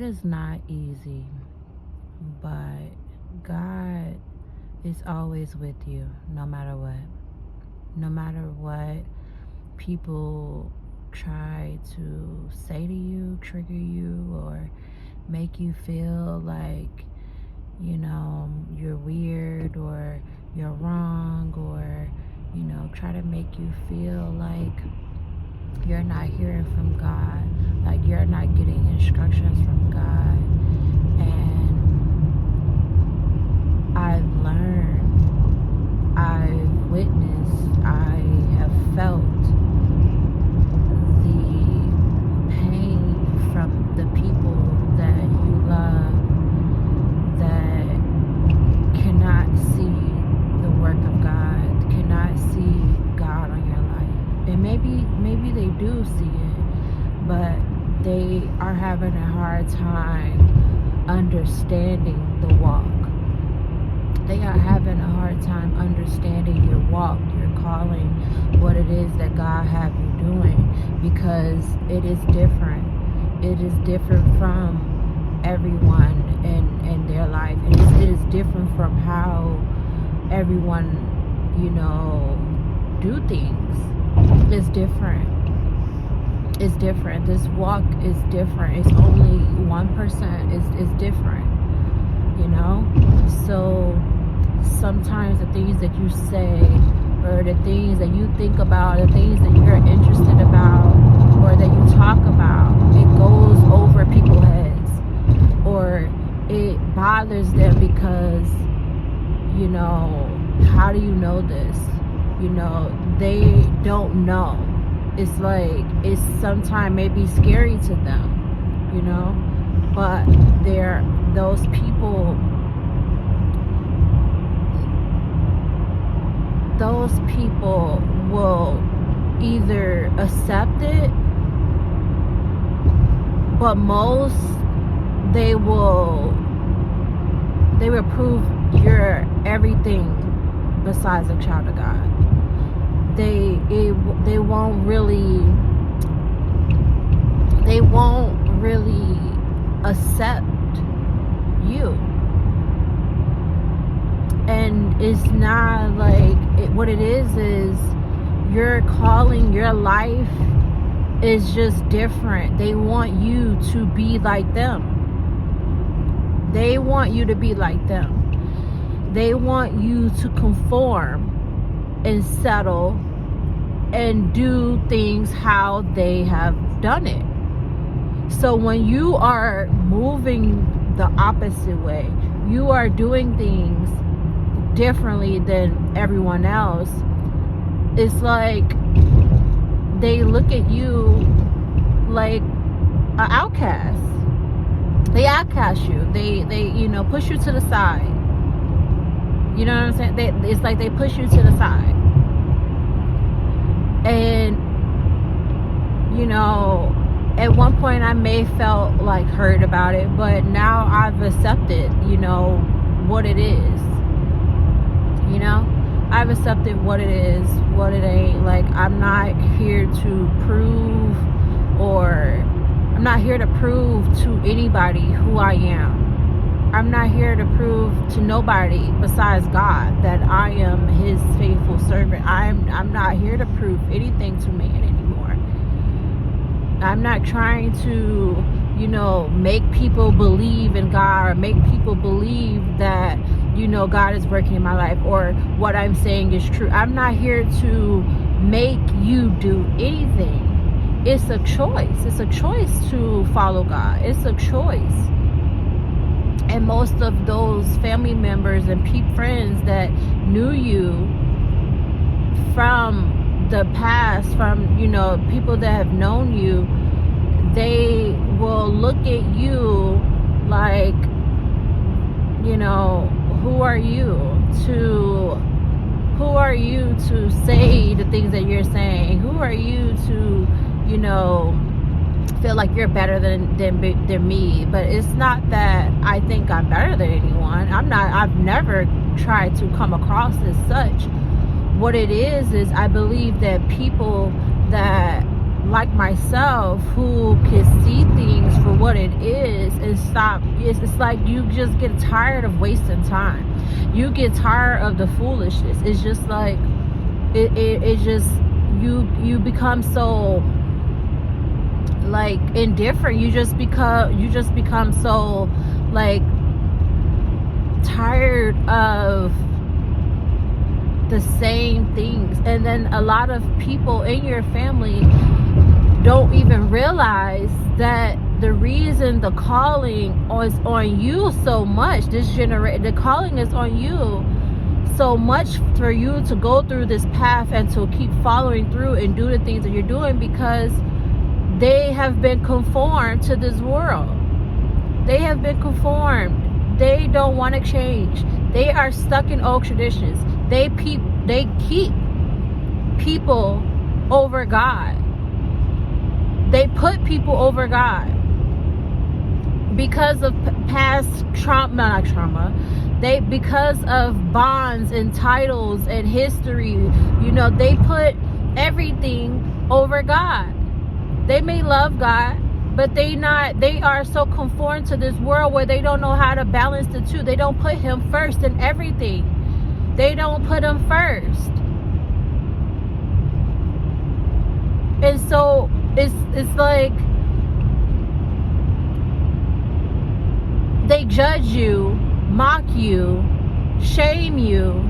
It is not easy, but God is always with you no matter what. No matter what people try to say to you, trigger you, or make you feel like, you're weird or you're wrong, or, try to make you feel like you're not hearing from God, like you're not getting instructions from God. And I've learned, I've witnessed, I have felt the pain from the people that you love that cannot see the work of God, cannot see God on your life. And maybe they do see it, but they are having a hard time understanding the walk. They are having a hard time understanding your walk, your calling, what it is that God have you doing, because it is different. It is different from everyone in their life. It is different from how everyone, do things. It's different. It's different. This walk is different. It's only 1%. It's different, So sometimes the things that you say, or the things that you think about, the things that you're interested about, or that you talk about, it goes over people's heads, or it bothers them because, how do you know this? They don't know. It's like, it's sometimes maybe scary to them, but those people will either accept it, but most they will prove you're everything besides a child of God. They won't really accept you. And it's not like what it is your calling, your life is just different. They want you to be like them. They want you to be like them. They want you to conform and settle and do things how they have done it. So when you are moving the opposite way, you are doing things differently than everyone else, it's like they look at you like an outcast. They outcast you. They push you to the side. You know what I'm saying? It's like they push you to the side. And at one point I may felt like hurt about it, but now I've accepted, what it is. I've accepted what it is, what it ain't. Like, I'm not here to prove, or I'm not here to prove to anybody who I am. I'm not here to prove to nobody besides God that I am his faithful servant. I'm not here to prove anything to man anymore. I'm not trying to, make people believe in God, or make people believe that, God is working in my life, or what I'm saying is true. I'm not here to make you do anything. It's a choice. It's a choice to follow God. It's a choice. And most of those family members and friends that knew you from the past, from, people that have known you, they will look at you like, who are you to say the things that you're saying? Who are you to, feel like you're better than me? But it's not that I think I'm better than anyone. I've never tried to come across as such. What it is I believe that people that like myself, who can see things for what it is and stop. It's like you just get tired of wasting time. You get tired of the foolishness. It's just like it just you become so like indifferent. You just become so like tired of the same things. And then a lot of people in your family don't even realize that the reason the calling is on you so much, the calling is on you so much for you to go through this path and to keep following through and do the things that you're doing, because they have been conformed to this world. They have been conformed. They don't want to change. They are stuck in old traditions. They keep people over God. They put people over God because of past trauma. Because of bonds and titles and history, they put everything over God. They may love God, but they are so conformed to this world where they don't know how to balance the two. They don't put him first in everything. They don't put him first. And so it's like they judge you, mock you, shame you,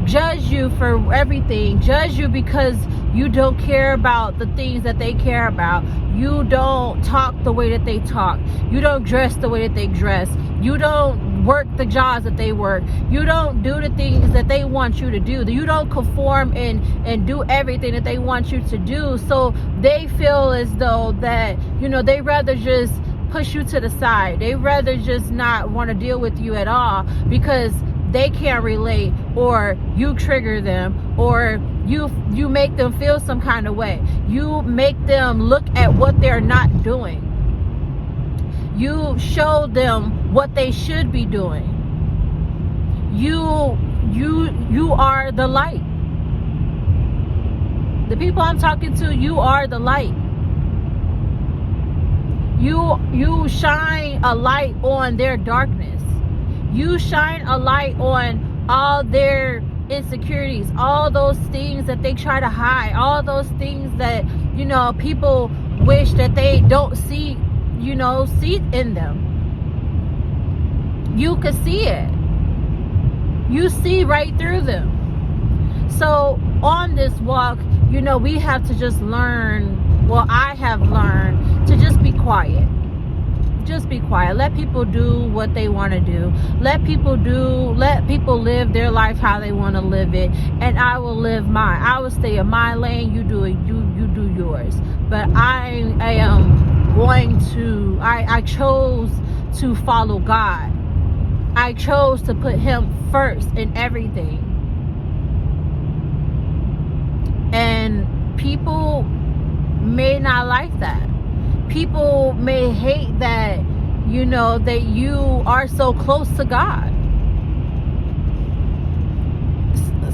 judge you for everything. Judge you because you don't care about the things that they care about. You don't talk the way that they talk. You don't dress the way that they dress. You don't work the jobs that they work. You don't do the things that they want you to do. You don't conform and do everything that they want you to do. So they feel as though that, they rather just push you to the side. They rather just not want to deal with you at all because they can't relate, or you trigger them, or you make them feel some kind of way. You make them look at what they're not doing. You show them what they should be doing. You are the light. The people I'm talking to, you are the light. You shine a light on their darkness. You shine a light on all their insecurities, all those things that they try to hide, all those things that, people wish that they don't see, see in them. You can see it. You see right through them. So on this walk, we have to just learn, well, I have learned to just be quiet. Just be quiet. Let people do what they want to do. Let people live their life how they want to live it, and I will live mine. I will stay in my lane. You do it. You do yours. But I am going to. I chose to follow God. I chose to put Him first in everything. And people may not like that. People may hate that, that you are so close to God.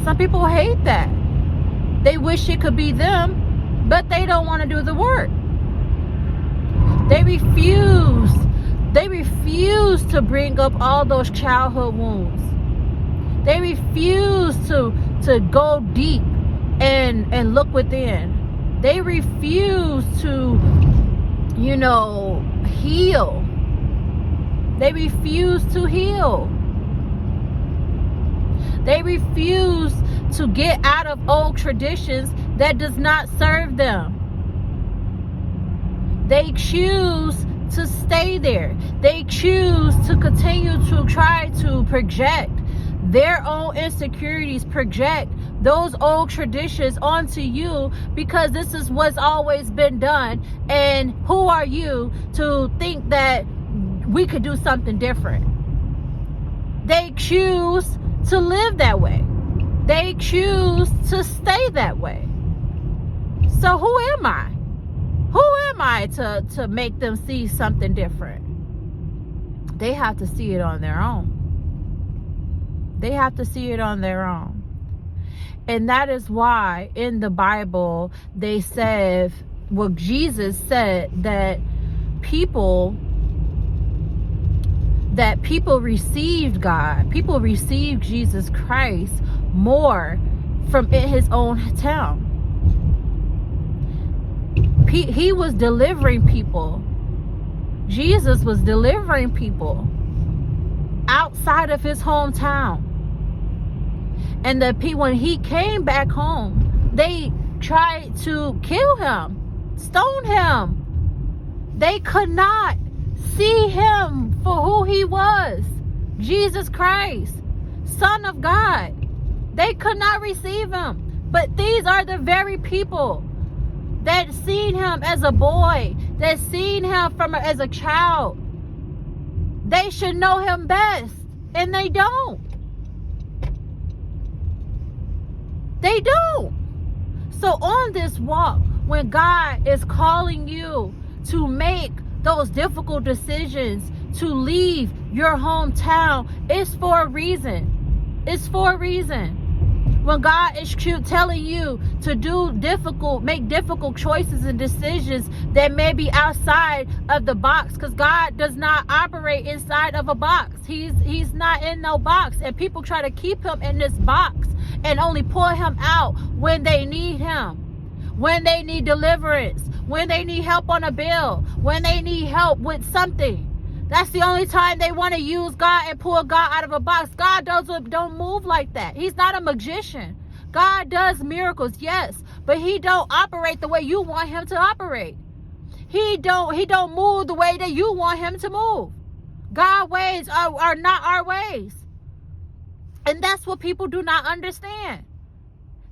Some people hate that. They wish it could be them, but they don't want to do the work. They refuse to bring up all those childhood wounds. They refuse to go deep and look within. They refuse to heal. They refuse to heal. They refuse to get out of old traditions that does not serve them. They choose to stay there. They choose to continue to try to project their own insecurities, project those old traditions onto you, because this is what's always been done. And who are you to think that we could do something different? They choose to live that way. They choose to stay that way. So who am I? Who am I to make them see something different? They have to see it on their own. They have to see it on their own. And that is why in the Bible they said well, Jesus said that people received God, people received Jesus Christ more from in his own town. He was delivering people. Jesus was delivering people outside of his hometown. And when he came back home, they tried to kill him, stone him. They could not see him for who he was, Jesus Christ, Son of God. They could not receive him. But these are the very people that seen him as a boy, that seen him as a child. They should know him best, and they don't. They don't. So on this walk, when God is calling you to make those difficult decisions, to leave your hometown, it's for a reason. It's for a reason. When God is telling you to make difficult choices and decisions that may be outside of the box, because God does not operate inside of a box. He's not in no box, and people try to keep him in this box and only pull him out when they need him, when they need deliverance, when they need help on a bill, when they need help with something. That's the only time they want to use God and pull God out of a box. God don't move like that. He's not a magician. God does miracles, yes, but he don't operate the way you want him to operate. He don't move the way that you want him to move. God's ways are not our ways. And that's what people do not understand.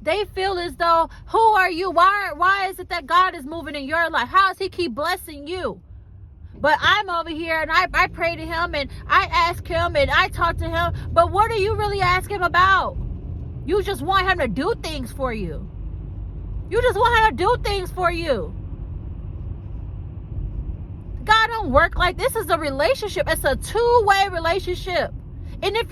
They feel as though, who are you? Why is it that God is moving in your life? How does he keep blessing you? But I'm over here and I pray to him and I ask him and I talk to him. But what do you really ask him about? You just want him to do things for you. You just want him to do things for you. God don't work like this. Is a relationship. It's a two-way relationship. And if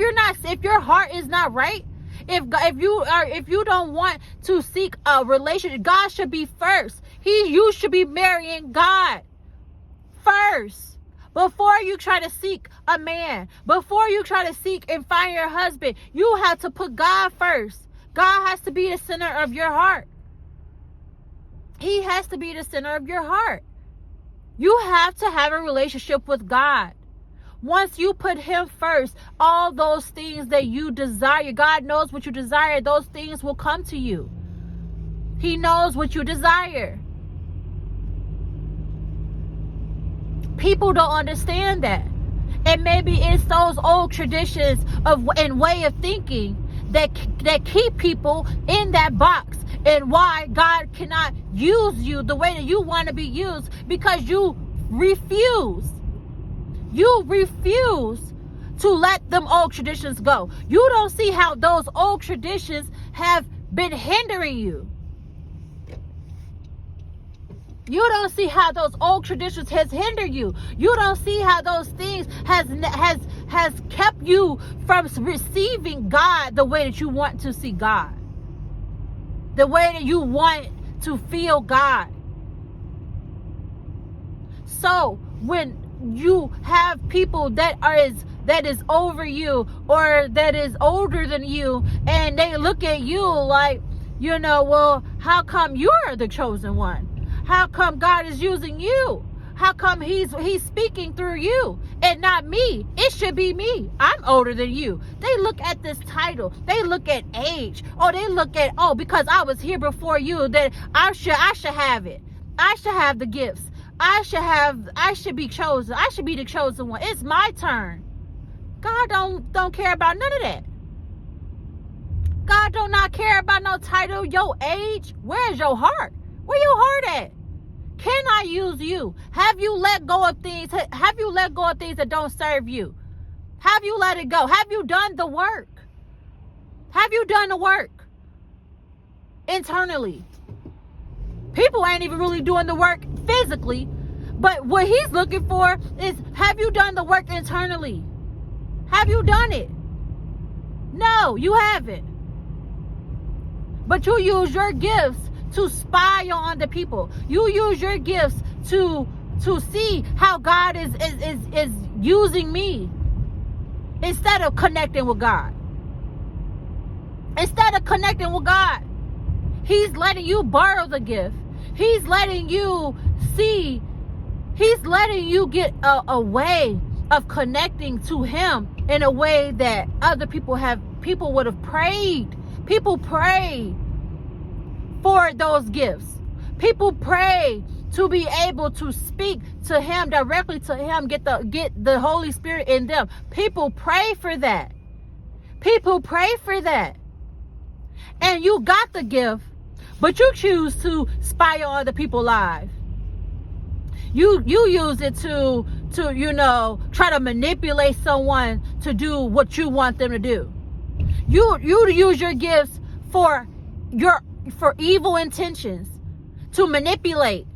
your heart is not right, if you don't want to seek a relationship, God should be first. You should be marrying God first before you try to seek a man. Before you try to seek and find your husband, you have to put God first. God has to be the center of your heart. He has to be the center of your heart. You have to have a relationship with God. Once you put him first, all those things that you desire, God knows what you desire, those things will come to you. He knows what you desire. People don't understand that. And maybe it's those old traditions and way of thinking that keep people in that box, and why God cannot use you the way that you want to be used, because you refuse to let them old traditions go. You don't see how those old traditions have been hindering you. You don't see how those old traditions has hindered you. You don't see how those things has kept you from receiving God the way that you want to see God, the way that you want to feel God. So when you have people that is over you or that is older than you, and they look at you like, well, how come you're the chosen one? How come God is using you? How come he's speaking through you and not me? It should be me. I'm older than you. They look at this title. They look at age. They look at, because I was here before you, that I should have it. I should have the gifts. I should be chosen. I should be the chosen one. It's my turn. God don't care about none of that. God do not care about no title, your age. Where's your heart? Where your heart at? Can I use you? Have you let go of things? Have you let go of things that don't serve you? Have you let it go? Have you done the work? Have you done the work internally? People ain't even really doing the work physically, but what he's looking for is, have you done the work internally? Have you done it? No, you haven't. But you use your gifts to spy on the people. You use your gifts to see how God is using me, instead of connecting with God. Instead of connecting with God, he's letting you borrow the gift. He's letting you see. He's letting you get a way of connecting to him in a way that other people would have prayed. People pray for those gifts. People pray to be able to speak to him, directly to him, get the Holy Spirit in them. People pray for that. People pray for that. And you got the gift, but you choose to spy on other people's lives. You use it to try to manipulate someone to do what you want them to do. You use your gifts for evil intentions, to manipulate,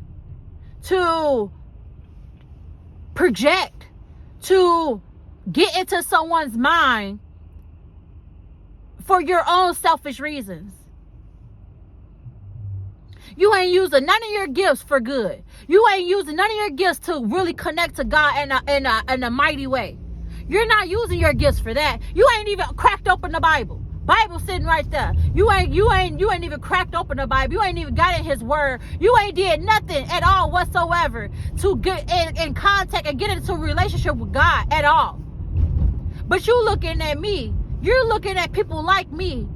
to project, to get into someone's mind for your own selfish reasons. You ain't using none of your gifts for good. You ain't using none of your gifts to really connect to God in a mighty way. You're not using your gifts for that. You ain't even cracked open the Bible. Bible sitting right there. You ain't even cracked open the Bible. You ain't even got in his word. You ain't did nothing at all whatsoever to get in contact and get into a relationship with God at all. But you looking at me. You're looking at people like me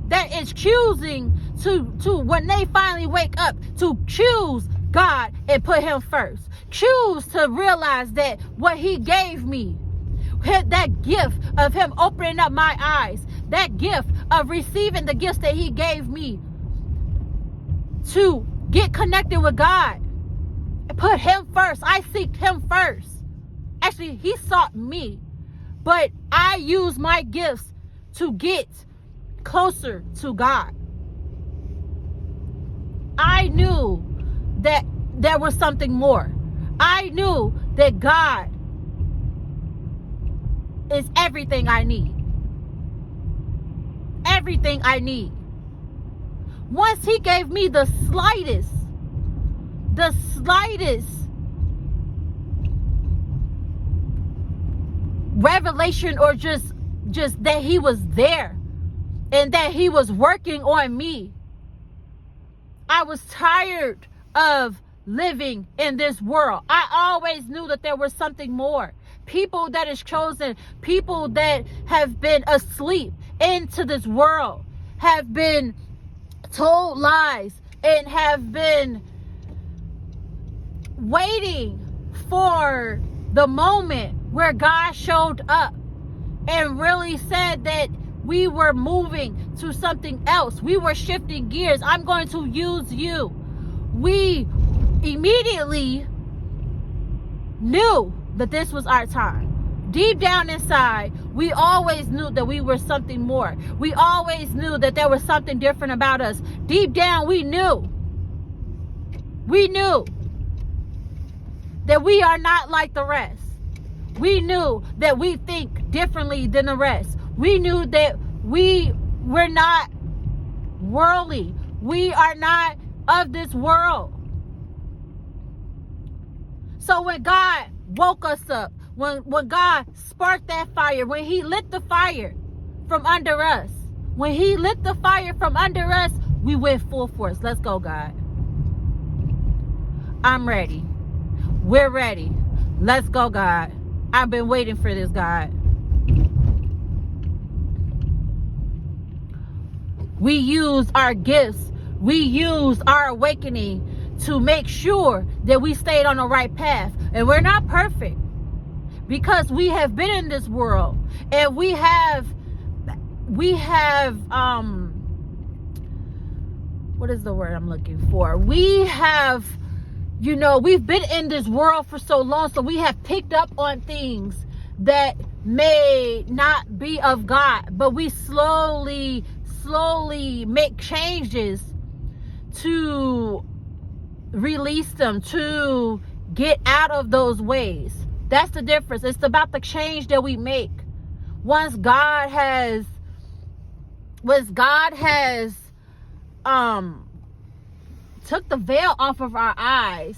that is choosing to when they finally wake up, to choose God and put him first. Choose to realize that what he gave me, that gift of him opening up my eyes, that gift of receiving the gifts that he gave me to get connected with God, put him first. I seeked him first. Actually, he sought me, but I used my gifts to get closer to God. I knew that there was something more. I knew that God is everything I need. Everything I need. Once he gave me the slightest revelation, or just that he was there and that he was working on me. I was tired of living in this world. I always knew that there was something more. People that is chosen, people that have been asleep into this world, have been told lies, and have been waiting for the moment where God showed up and really said that we were moving to something else. We were shifting gears. I'm going to use you. We immediately knew that this was our time. Deep down inside, we always knew that we were something more. We always knew that there was something different about us. Deep down, we knew that we are not like the rest. We knew that we think differently than the rest. We knew that we're not worldly. We are not of this world. So when God woke us up, when God sparked that fire, when he lit the fire from under us, we went full force. Let's go, God. I'm ready. We're ready. Let's go, God. I've been waiting for this, God. We use our gifts. We use our awakening to make sure that we stayed on the right path. And we're not perfect, because we have been in this world, and we have what is the word I'm looking for? We have, we've been in this world for so long, so we have picked up on things that may not be of God, but we slowly make changes to release them, to get out of those ways. That's the difference. It's about the change that we make. Once God has took the veil off of our eyes,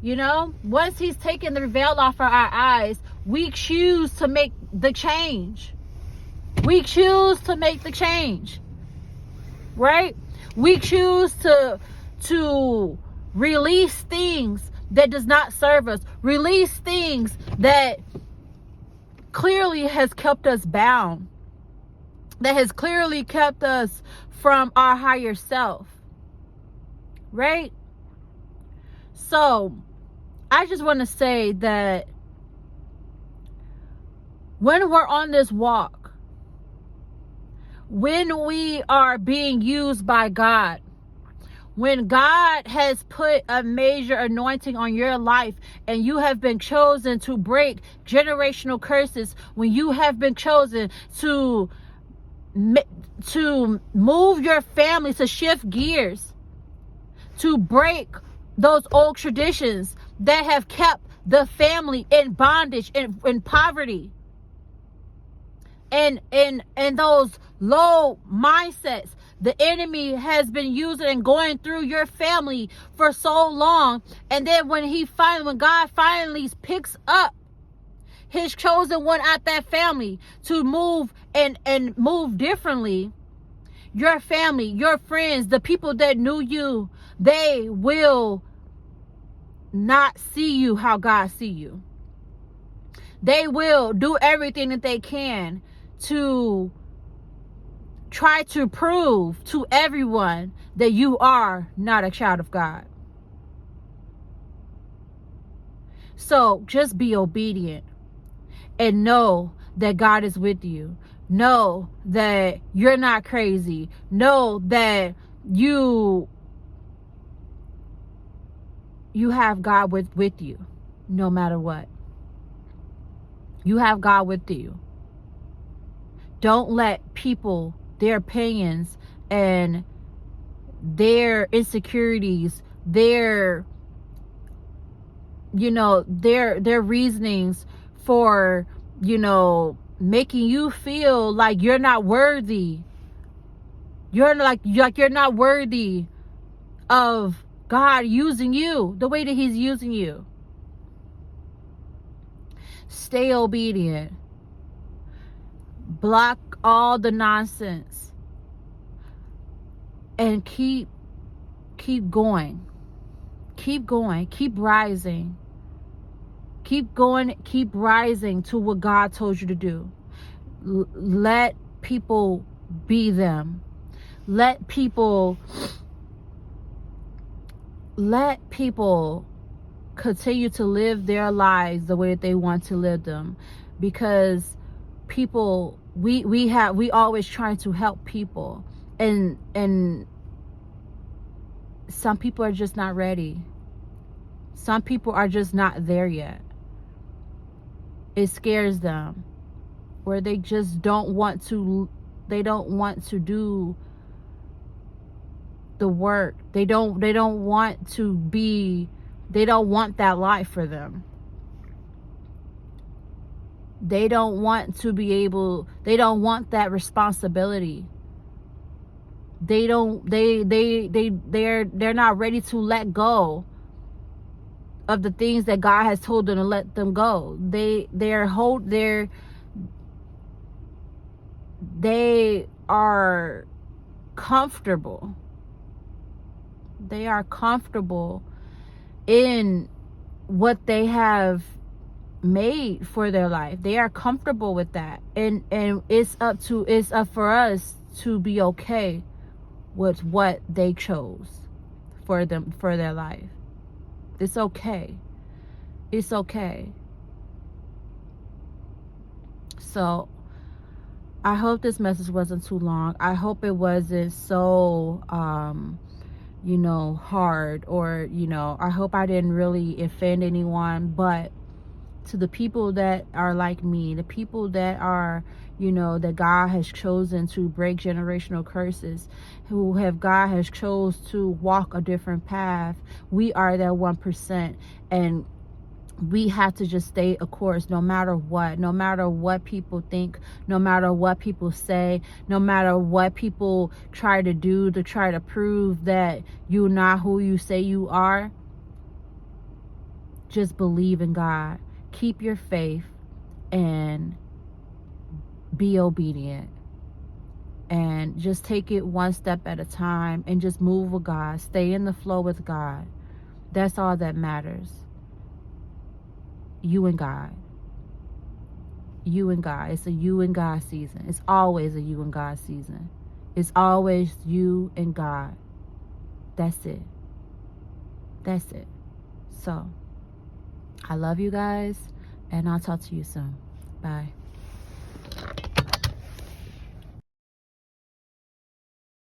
you know, once he's taken the veil off of our eyes, we choose to make the change. We choose to make the change, right? We choose to release things that does not serve us. Release things that clearly has kept us bound. That has clearly kept us from our higher self. Right? So, I just want to say that when we're on this walk, when we are being used by God, when God has put a major anointing on your life and you have been chosen to break generational curses, when you have been chosen to move your family, to shift gears, to break those old traditions that have kept the family in bondage, in poverty, and those low mindsets the enemy has been using and going through your family for so long. And then when God finally picks up his chosen one out that family to move and move differently, your family, your friends, the people that knew you, they will not see you how God see you. They will do everything that they can to try to prove to everyone that you are not a child of God. So just be obedient and know that God is with you. Know that you're not crazy. Know that you have God with you no matter what. You have God with you. Don't let people, their opinions and their insecurities, their reasonings for, making you feel like you're not worthy. You're not worthy of God using you the way that he's using you. Stay obedient. Block all the nonsense. And keep going. Keep going. Keep rising. Keep going. Keep rising to what God told you to do. Let people be them. Let people continue to live their lives the way that they want to live them, because people, we always trying to help people, and some people are just not ready. Some people are just not there yet. It scares them, where they just don't want to do the work. They don't want that life for them. They don't want that responsibility. They're not ready to let go of the things that God has told them to let them go. They are comfortable. They are comfortable in what they have made for their life. They are comfortable with that. And it's up for us to be okay with what they chose for their life. It's okay. It's okay. So I hope this message wasn't too long. I hope it wasn't so hard, or I hope I didn't really offend anyone. But to the people that are like me, the people that are, that God has chosen to break generational curses, God has chose to walk a different path, we are that 1%. And we have to just stay a course no matter what people think, no matter what people say, no matter what people try to do to try to prove that you're not who you say you are. Just believe in God, keep your faith, and be obedient, and just take it one step at a time, and just move with God, stay in the flow with God. That's all that matters. You and God. You and God. It's a you and God season. It's always a you and God season. It's always you and God. That's it. That's it. So, I love you guys, and I'll talk to you soon. Bye.